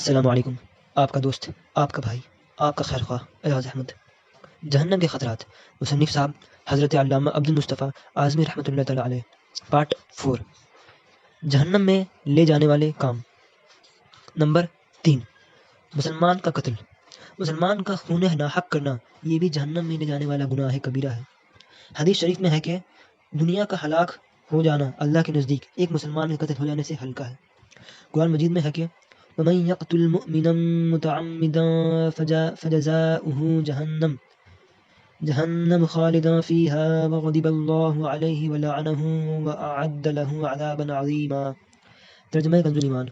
السلام علیکم. آپ کا دوست، آپ کا بھائی، آپ کا خیر خواہ ایاز احمد. جہنم کے خطرات، مصنف صاحب حضرت علامہ عبد المصطفیٰ اعظمی رحمۃ اللہ تعالی علیہ. پارٹ 4. جہنم میں لے جانے والے کام. نمبر 3. مسلمان کا قتل. مسلمان کا خون ناحق کرنا یہ بھی جہنم میں لے جانے والا گناہ کبیرہ ہے. حدیث شریف میں ہے کہ دنیا کا ہلاک ہو جانا اللہ کے نزدیک ایک مسلمان کے قتل ہو جانے سے ہلکا ہے. قرآن مجید میں ہے کہ وَمَن يَقْتُلْ مُؤْمِنًا مُتَعَمِّدًا فَجَزَاؤُهُ جَهَنَّمُ خَالِدًا فِيهَا وَغَضِبَ اللَّهُ عَلَيْهِ وَلَعَنَهُ وَأَعَدَّ لَهُ عَذَابًا عَظِيمًا. ترجمہ کنز ایمان.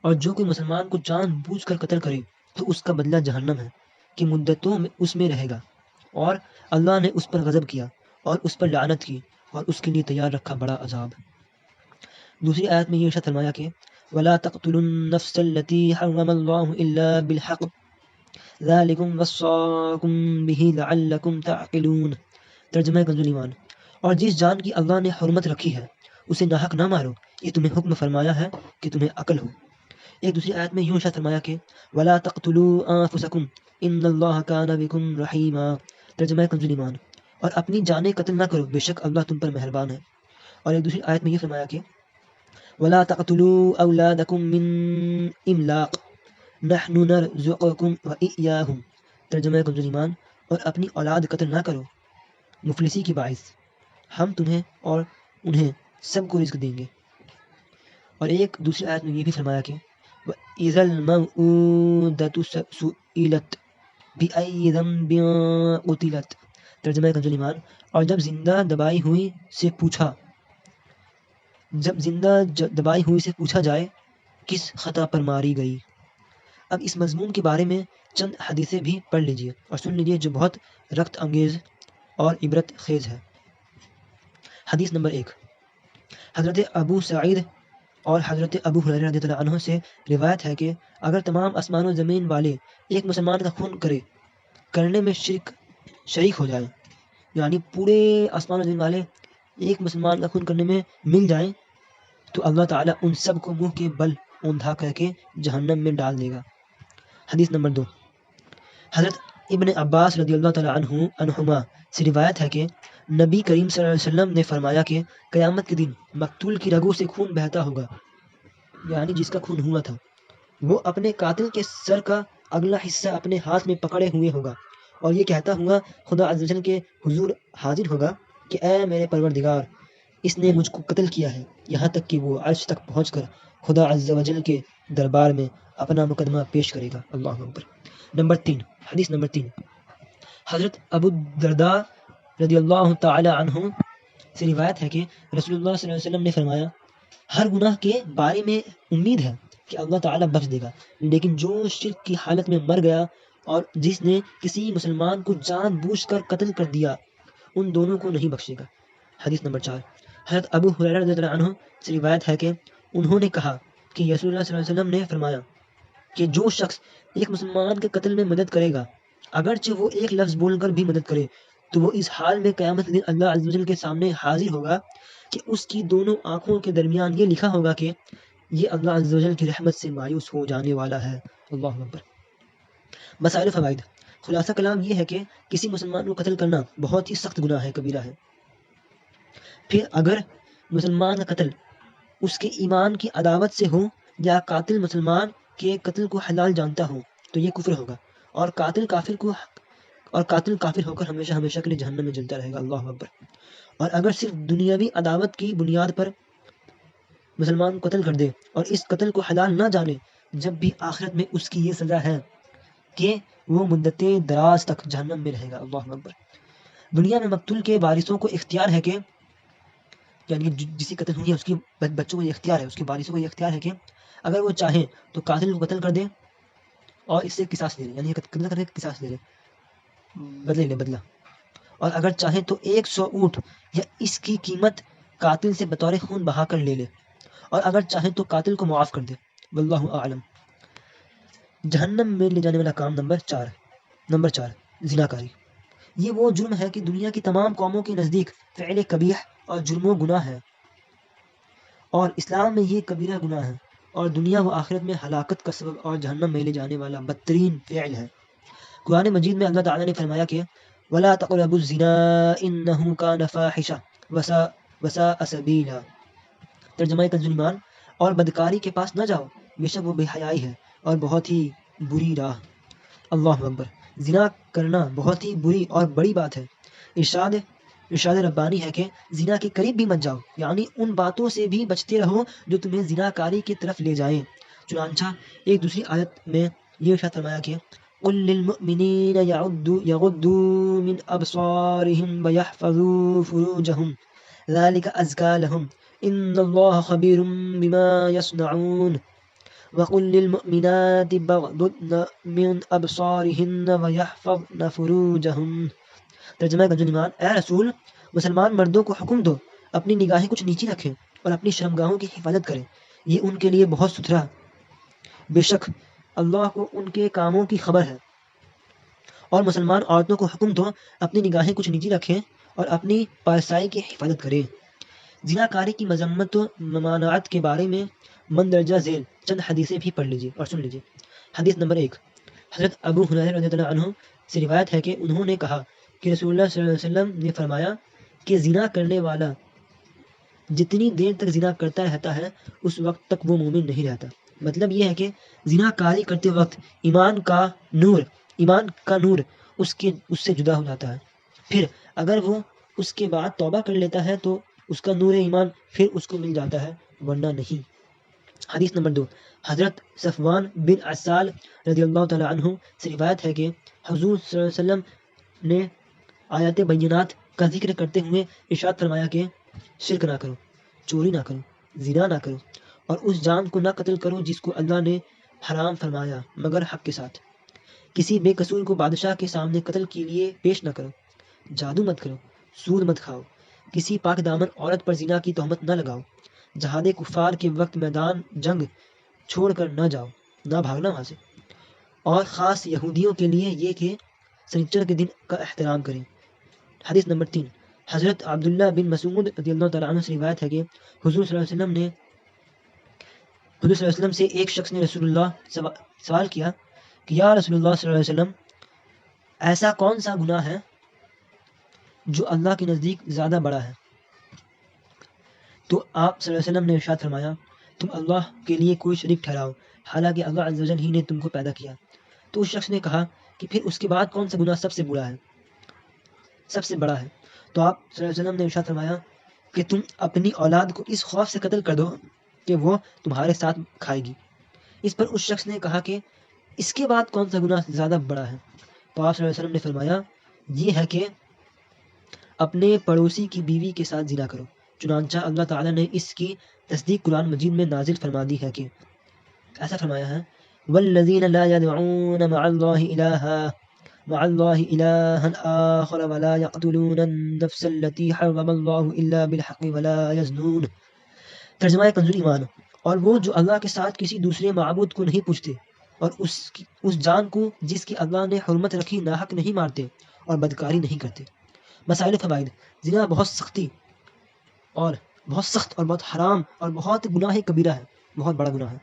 اور جو کوئی مسلمان کو جان بوجھ کر قتل کرے تو اس کا بدلہ جہنم ہے کہ مدتوں میں اس میں رہے گا، اور اللہ نے اس پر غضب کیا اور اس پر لعنت کی اور اس کے لیے تیار رکھا بڑا عذاب. دوسری آیت میں یہ ارشاد فرمایا کہ وَلَا تَقْتُلُوا النَّفْسَ الَّتِي حَرَّمَ اللَّهُ إِلَّا بِالْحَقِّ ذَلِكُمْ وَصَّاكُمْ بِهِ لَعَلَّكُمْ تَعْقِلُونَ. ترجمہ کنز ایمان. اور جس جان کی اللہ نے حرمت رکھی ہے اسے ناحق نہ مارو، یہ تمہیں حکم فرمایا ہے کہ تمہیں عقل ہو. ایک دوسری آیت میں یوں ارشاد فرمایا کہ وَلَا تَقْتُلُوا أَنفُسَكُمْ إِنَّ اللَّهَ كَانَ بِكُمْ رَحِيمًا. ترجمہ کنز ایمان. اور اپنی جانیں قتل نہ کرو، بے شک اللہ تم پر مہربان ہے. اور ایک دوسری آیت میں یہ فرمایا کہ وَلَا تَقْتُلُوا أَوْلَادَكُمْ مِنْ إِمْلَاقٍ نَحْنُ نَرْزُقُكُمْ وَإِيَّاهُمْ. ترجمہ کنز ایمان. اور اپنی اولاد قتل نہ کرو مفلسی کی باعث، ہم تمہیں اور انہیں سب کو رزق دیں گے. اور ایک دوسری آیت میں یہ بھی فرمایا کہ وَإِذَا الْمَوْءُودَةُ سُئِلَتْ بِأَيِّ ذَنبٍ قُتِلَتْ. ترجمہ کنز ایمان. اور جب زندہ دبائی ہوئی سے پوچھا جائے کس خطا پر ماری گئی. اب اس مضمون کے بارے میں چند حدیثیں بھی پڑھ لیجئے اور سن لیجئے جو بہت رخت انگیز اور عبرت خیز ہے. حدیث نمبر 1. حضرت ابو سعید اور حضرت ابو ہریرہ رضی اللہ عنہ سے روایت ہے کہ اگر تمام آسمان و زمین والے ایک مسلمان کا خون کرنے میں شریک ہو جائیں، یعنی پورے آسمان و زمین والے ایک مسلمان کا خون کرنے میں مل جائیں، تو اللہ تعالیٰ ان سب کو منہ کے بل اوندھا کر کے جہنم میں ڈال دے گا. حدیث نمبر 2. حضرت ابن عباس رضی اللہ تعالیٰ عنہما سے روایت ہے کہ نبی کریم صلی اللہ علیہ وسلم نے فرمایا کہ قیامت کے دن مقتول کی رگوں سے خون بہتا ہوگا، یعنی جس کا خون ہوا تھا وہ اپنے قاتل کے سر کا اگلا حصہ اپنے ہاتھ میں پکڑے ہوئے ہوگا اور یہ کہتا ہوا خدا عز و جل کے حضور حاضر ہوگا کہ اے میرے پروردگار، اس نے مجھ کو قتل کیا ہے، یہاں تک کہ وہ عرش تک پہنچ کر خدا عز و جل کے دربار میں اپنا مقدمہ پیش کرے گا. اللہ اکبر. نمبر 3. حدیث نمبر 3. حضرت ابو الدرداء رضی اللہ تعالی عنہ سے روایت ہے کہ رسول اللہ صلی اللہ علیہ وسلم نے فرمایا ہر گناہ کے بارے میں امید ہے کہ اللہ تعالیٰ بخش دے گا، لیکن جو شرک کی حالت میں مر گیا اور جس نے کسی مسلمان کو جان بوجھ کر قتل کر دیا، ان دونوں کو نہیں بخشے گا. حدیث نمبر 4. حضرت ابو ہریرہ رضی اللہ عنہ سے روایت ہے کہ انہوں نے کہا کہ رسول اللہ صلی اللہ علیہ وسلم نے فرمایا کہ جو شخص ایک مسلمان کے قتل میں مدد کرے گا، اگرچہ وہ ایک لفظ بول کر بھی مدد کرے، تو وہ اس حال میں قیامت کے دن اللہ عز و جل کے سامنے حاضر ہوگا کہ اس کی دونوں آنکھوں کے درمیان یہ لکھا ہوگا کہ یہ اللہ عز و جل کی رحمت سے مایوس ہو جانے والا ہے. اللہ اکبر. مسائل و فوائد. خلاصہ کلام یہ ہے کہ کسی مسلمان کو قتل کرنا بہت ہی سخت گناہ ہے، کبیرہ ہے. پھر اگر مسلمان کا قتل اس کے ایمان کی عداوت سے ہو یا قاتل مسلمان کے قتل کو حلال جانتا ہو تو یہ کفر ہوگا، اور قاتل کافر ہو کر ہمیشہ ہمیشہ کے لیے جہنم میں جلتا رہے گا. اللہ اکبر. اور اگر صرف دنیاوی عداوت کی بنیاد پر مسلمان کو قتل کر دے اور اس قتل کو حلال نہ جانے، جب بھی آخرت میں اس کی یہ سزا ہے کہ وہ مدت دراز تک جہنم میں رہے گا. اللہ اکبر. دنیا میں مقتول کے وارثوں کو اختیار ہے کہ یعنی جسی قتل ہوئی ہے اس کی بچوں کو یہ اختیار ہے، اس کے وارثوں کو یہ اختیار ہے کہ اگر وہ چاہیں تو قاتل کو قتل کر دیں اور اس سے قصاص لے لیں، یعنی قتل کر کے قصاص لے لیں، بدلہ. اور اگر چاہیں تو 100 اونٹ یا اس کی قیمت قاتل سے بطور خون بہا کر لے لے، اور اگر چاہیں تو قاتل کو معاف کر دے. واللہ اعلم. جہنم میں لے جانے والا کام نمبر 4. زناکاری. یہ وہ جرم ہے کہ دنیا کی تمام قوموں کے نزدیک فعل قبیح اور جرم و گناہ ہے، اور اسلام میں یہ کبیرہ گناہ ہے اور دنیا و آخرت میں ہلاکت کا سبب اور جہنم میں لے جانے والا بدترین فعل ہے۔ قرآن مجید میں اللہ تعالیٰ نے فرمایا کہ وَلَا تَقْرَبُوا الزِّنَا إِنَّهُ كَانَ فَاحِشَةً وَسَاءَ سَبِيلًا۔ ترجمہ کنز ایمان، اور بدکاری کے پاس نہ جاؤ، بے شک وہ بے حیائی ہے اور بہت ہی بری راہ۔ اللہ اکبر، زنا کرنا بہت ہی بری اور بڑی بات ہے۔ ارشاد ربانی ہے کہ زنا کے قریب بھی مت جاؤ، یعنی ان باتوں سے بھی بچتے رہو جو تمہیں زنا کاری کی طرف لے جائیں۔ چنانچہ ایک دوسری آیت میں یہ ارشاد فرمایا کہ قل للمؤمنین یغضوا من ابصارهم ویحفظوا فروجهم ذلك ازکا لهم ان اللہ خبیر بما یصنعون وقل للمؤمنات یغضضن من ابصارهن ویحفظن فروجهن۔ ترجمہ کنز ایمان، اے رسول، مسلمان مردوں کو حکم دو اپنی نگاہیں کچھ نیچی رکھیں اور اپنی شرمگاہوں کی حفاظت کریں، یہ ان کے لیے بہت ستھرا، بے شک اللہ کو ان کے کاموں کی خبر ہے۔ اور مسلمان عورتوں کو حکم دو اپنی نگاہیں کچھ نیچی رکھیں اور اپنی پارسائی کی حفاظت کریں۔ زنا کاری کی مذمت و ممانعت کے بارے میں مندرجہ ذیل چند حدیثیں بھی پڑھ لیجیے اور سن لیجیے۔ حدیث نمبر 1، حضرت ابو ہریرہ رضی اللہ عنہ سے روایت ہے کہ انہوں نے کہا کہ رسول اللہ صلی اللہ علیہ وسلم نے فرمایا کہ زنا کرنے والا جتنی دیر تک زنا کرتا رہتا ہے اس وقت تک وہ مومن نہیں رہتا۔ مطلب یہ ہے کہ زنا کاری کرتے وقت ایمان کا نور اس سے جدا ہو جاتا ہے، پھر اگر وہ اس کے بعد توبہ کر لیتا ہے تو اس کا نور ایمان پھر اس کو مل جاتا ہے، ورنہ نہیں۔ حدیث نمبر 2، حضرت صفوان بن عسال رضی اللہ تعالی عنہ سے روایت ہے کہ حضور صلی اللہ علیہ وسلم نے آیات بینات کا ذکر کرتے ہوئے ارشاد فرمایا کہ شرک نہ کرو، چوری نہ کرو، زنا نہ کرو، اور اس جان کو نہ قتل کرو جس کو اللہ نے حرام فرمایا مگر حق کے ساتھ۔ کسی بے قصور کو بادشاہ کے سامنے قتل کے لیے پیش نہ کرو، جادو مت کرو، سود مت کھاؤ، کسی پاک دامن عورت پر زنا کی تہمت نہ لگاؤ، جہاد کفار کے وقت میدان جنگ چھوڑ کر نہ جاؤ، نہ بھاگنا وہاں سے، اور خاص یہودیوں کے لیے یہ کہ سنیچر کے دن کا احترام کریں۔ حدیث نمبر 3، حضرت عبداللہ بن مسعود رضی اللہ تعالیٰ عنہ سے روایت ہے کہ حضور صلی اللہ علیہ وسلم سے ایک شخص نے رسول اللہ سوال کیا کہ یا رسول اللہ صلی اللہ علیہ وسلم، ایسا کون سا گناہ ہے جو اللہ کے نزدیک زیادہ بڑا ہے؟ تو آپ صلی اللہ علیہ وسلم نے ارشاد فرمایا، تم اللہ کے لیے کوئی شریک ٹھہراؤ حالانکہ اللہ عز و جل ہی نے تم کو پیدا کیا۔ تو اس شخص نے کہا کہ پھر اس کے بعد کون سا گناہ سب سے بڑا ہے؟ تو آپ صلی اللہ علیہ وسلم نے ارشاد فرمایا کہ تم اپنی اولاد کو اس خوف سے قتل کر دو کہ وہ تمہارے ساتھ کھائے گی۔ اس پر اس شخص نے کہا کہ اس کے بعد کون سا گناہ زیادہ بڑا ہے؟ تو آپ صلی اللہ علیہ وسلم نے فرمایا یہ ہے کہ اپنے پڑوسی کی بیوی کے ساتھ زنا کرو۔ چنانچہ اللہ تعالیٰ نے اس کی تصدیق قرآن مجید میں نازل فرما دی ہے کہ ایسا فرمایا ہے والذین لا يدعون مع اللہ الہا آخر ولا يقتلون النفس التي حرم اللہ الا بالحق ولا يزنون۔ ترجمہ کنز ایمان، اور وہ جو اللہ کے ساتھ کسی دوسرے معبود کو نہیں پوچھتے اور اس جان کو جس کی اللہ نے حرمت رکھی ناحق نہیں مارتے اور بدکاری نہیں کرتے۔ مسائل و فوائد۔ زنا بہت سخت اور بہت حرام اور بہت گناہ کبیرہ ہے، بہت بڑا گناہ ہے،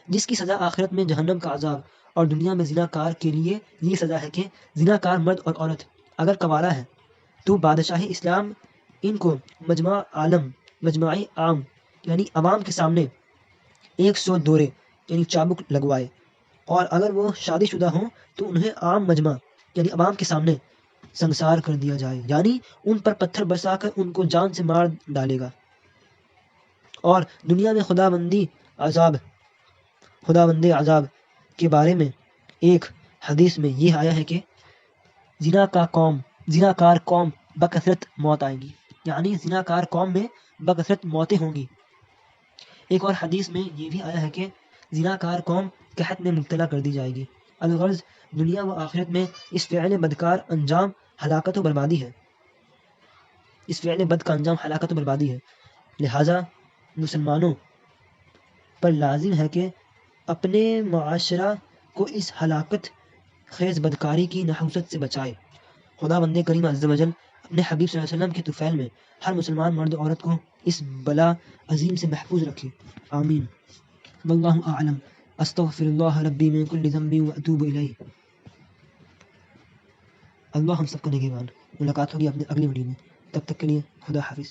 جس کی سزا آخرت میں جہنم کا عذاب، اور دنیا میں زنا کار کے لیے یہ سزا ہے کہ زنا کار مرد اور عورت اگر کنوارا ہے تو بادشاہ اسلام ان کو مجمع عام یعنی عوام کے سامنے 100 دورے یعنی چابک لگوائے، اور اگر وہ شادی شدہ ہوں تو انہیں عام مجمع یعنی عوام کے سامنے سنسار کر دیا جائے، یعنی ان پر پتھر برسا کر ان کو جان سے مار ڈالے گا۔ اور دنیا میں خداوند عذاب کے بارے میں ایک حدیث میں یہ آیا ہے کہ زنا کار قوم بکثرت موت آئے گی، یعنی زنا کار قوم میں بکثرت موتیں ہوں گی۔ ایک اور حدیث میں یہ بھی آیا ہے کہ زنا کار قوم قحط میں مبتلا کر دی جائے گی۔ الغرض دنیا و آخرت میں اس فعل بد کا انجام ہلاکت و بربادی ہے۔ لہٰذا مسلمانوں پر لازم ہے کہ اپنے معاشرہ کو اس ہلاکت خیز بدکاری کی نحوست سے بچائے۔ خداوند کریم عز و جل اپنے حبیب صلی اللہ علیہ وسلم کے طفیل میں ہر مسلمان مرد عورت کو اس بلا عظیم سے محفوظ رکھے، آمین۔ واللہ اعلم. استغفر اللہ ربی من کل ذنب واتوب الیہ. اللہ ہم سب کو نگہبان. ملاقات ہوگی اپنے اگلی ویڈیو میں. تب تک کے لیے خدا حافظ.